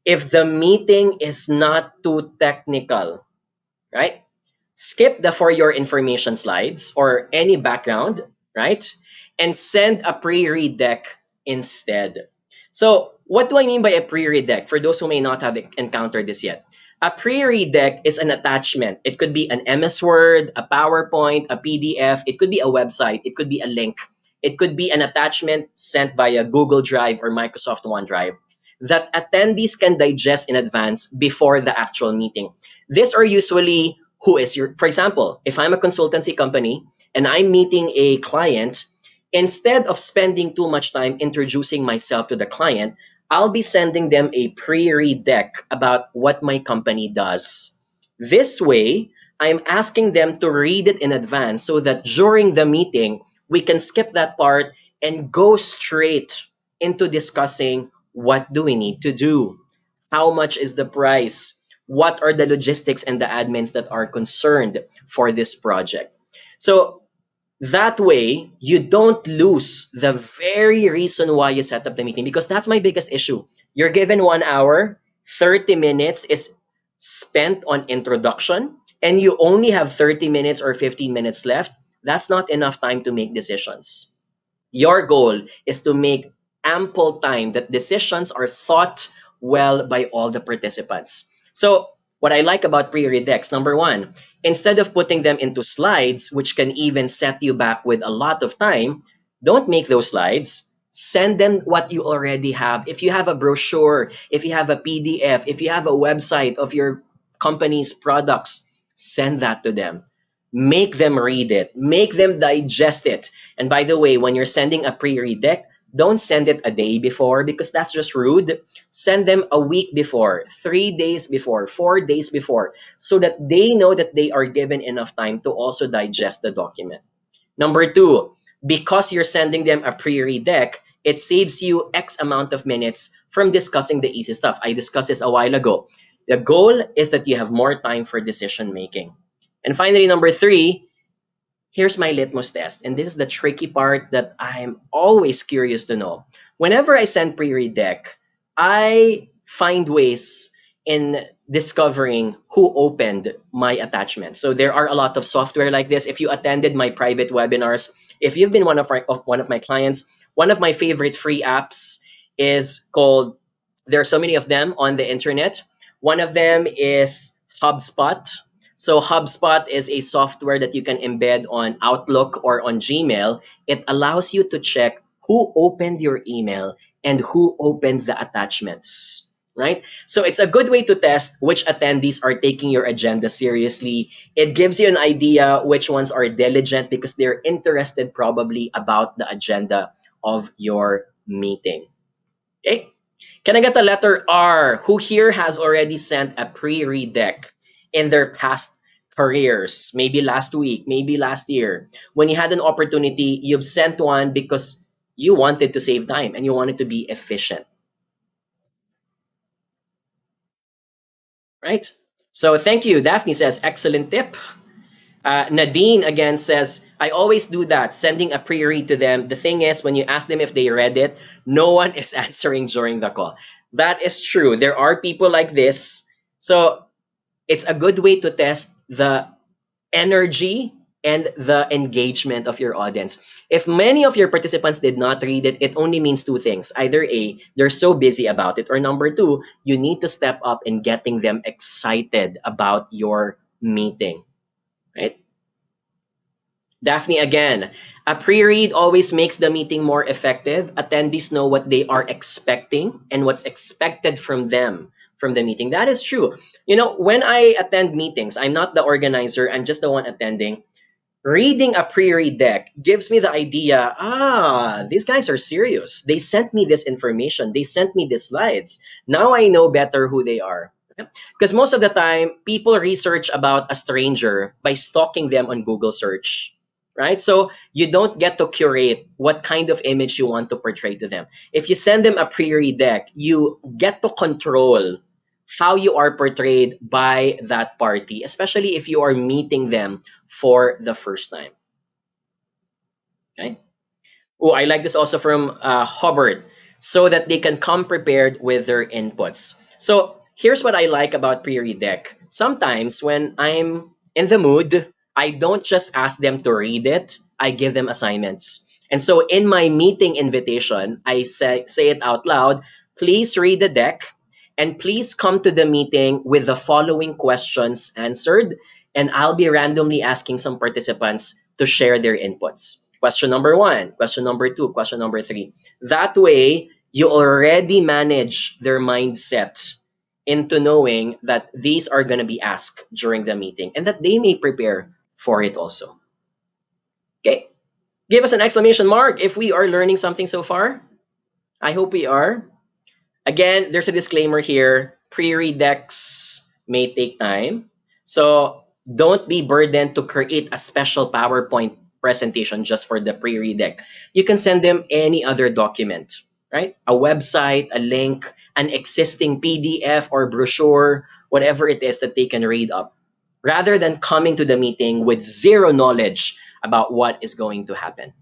If the meeting is not too technical, right? Skip the for your information slides or any background, right? And send a pre-read deck instead. So what do I mean by a pre-read deck? For those who may not have encountered this yet. A pre-read deck is an attachment. It could be an MS Word, a PowerPoint, a PDF. It could be a website. It could be a link. It could be an attachment sent via Google Drive or Microsoft OneDrive that attendees can digest in advance before the actual meeting. These are usually who is your, for example, if I'm a consultancy company and I'm meeting a client, instead of spending too much time introducing myself to the client, I'll be sending them a pre-read deck about what my company does. This way, I'm asking them to read it in advance so that during the meeting, we can skip that part and go straight into discussing what do we need to do? How much is the price? What are the logistics and the admins that are concerned for this project? So that way, you don't lose the very reason why you set up the meeting, because that's my biggest issue. You're given 1 hour, 30 minutes is spent on introduction, and you only have 30 minutes or 15 minutes left. That's not enough time to make decisions. Your goal is to make ample time that decisions are thought well by all the participants. So what I like about pre-read decks, number one, instead of putting them into slides, which can even set you back with a lot of time, don't make those slides. Send them what you already have. If you have a brochure, if you have a PDF, if you have a website of your company's products, send that to them. Make them read it. Make them digest it. And by the way, when you're sending a pre-read deck, don't send it a day before because that's just rude. Send them a week before, 3 days before, 4 days before, so that they know that they are given enough time to also digest the document. Number two, because you're sending them a pre-read deck, it saves you X amount of minutes from discussing the easy stuff. I discussed this a while ago. The goal is that you have more time for decision making. And finally, number three, here's my litmus test. And this is the tricky part that I'm always curious to know. Whenever I send pre-read deck, I find ways in discovering who opened my attachment. So there are a lot of software like this. If you attended my private webinars, if you've been one of my clients, one of my favorite free apps is called, there are so many of them on the internet. One of them is HubSpot. So HubSpot is a software that you can embed on Outlook or on Gmail. It allows you to check who opened your email and who opened the attachments, right? So it's a good way to test which attendees are taking your agenda seriously. It gives you an idea which ones are diligent because they're interested probably about the agenda of your meeting. Okay? Can I get a letter R? Who here has already sent a pre-read deck in their past careers? Maybe last week, maybe last year. When you had an opportunity, you've sent one because you wanted to save time and you wanted to be efficient. Right? So thank you. Daphne says, excellent tip. Nadine again says, I always do that, sending a pre-read to them. The thing is, when you ask them if they read it, no one is answering during the call. That is true. There are people like this. So it's a good way to test the energy and the engagement of your audience. If many of your participants did not read it, it only means two things. Either A, they're so busy about it, or number two, you need to step up in getting them excited about your meeting. Right? Daphne again, a pre-read always makes the meeting more effective. Attendees know what they are expecting and what's expected from them from the meeting. That is true. You know, when I attend meetings, I'm not the organizer, I'm just the one attending. Reading a pre-read deck gives me the idea, these guys are serious. They sent me this information. They sent me these slides. Now I know better who they are. Because most of the time, people research about a stranger by stalking them on Google search, right? So you don't get to curate what kind of image you want to portray to them. If you send them a pre-read deck, you get to control how you are portrayed by that party, especially if you are meeting them for the first time. Okay. Oh, I like this also from Hubbard, so that they can come prepared with their inputs. So here's what I like about pre-read deck. Sometimes when I'm in the mood, I don't just ask them to read it, I give them assignments. And so in my meeting invitation, I say it out loud, please read the deck and please come to the meeting with the following questions answered. And I'll be randomly asking some participants to share their inputs. Question number 1, question number 2, question number 3. That way, you already manage their mindset into knowing that these are going to be asked during the meeting and that they may prepare for it also. Okay, give us an exclamation mark if we are learning something so far. I hope we are. Again, there's a disclaimer here. Pre-read decks may take time. So don't be burdened to create a special PowerPoint presentation just for the pre-read deck. You can send them any other document, right? A website, a link, an existing PDF or brochure, whatever it is that they can read up, rather than coming to the meeting with zero knowledge about what is going to happen.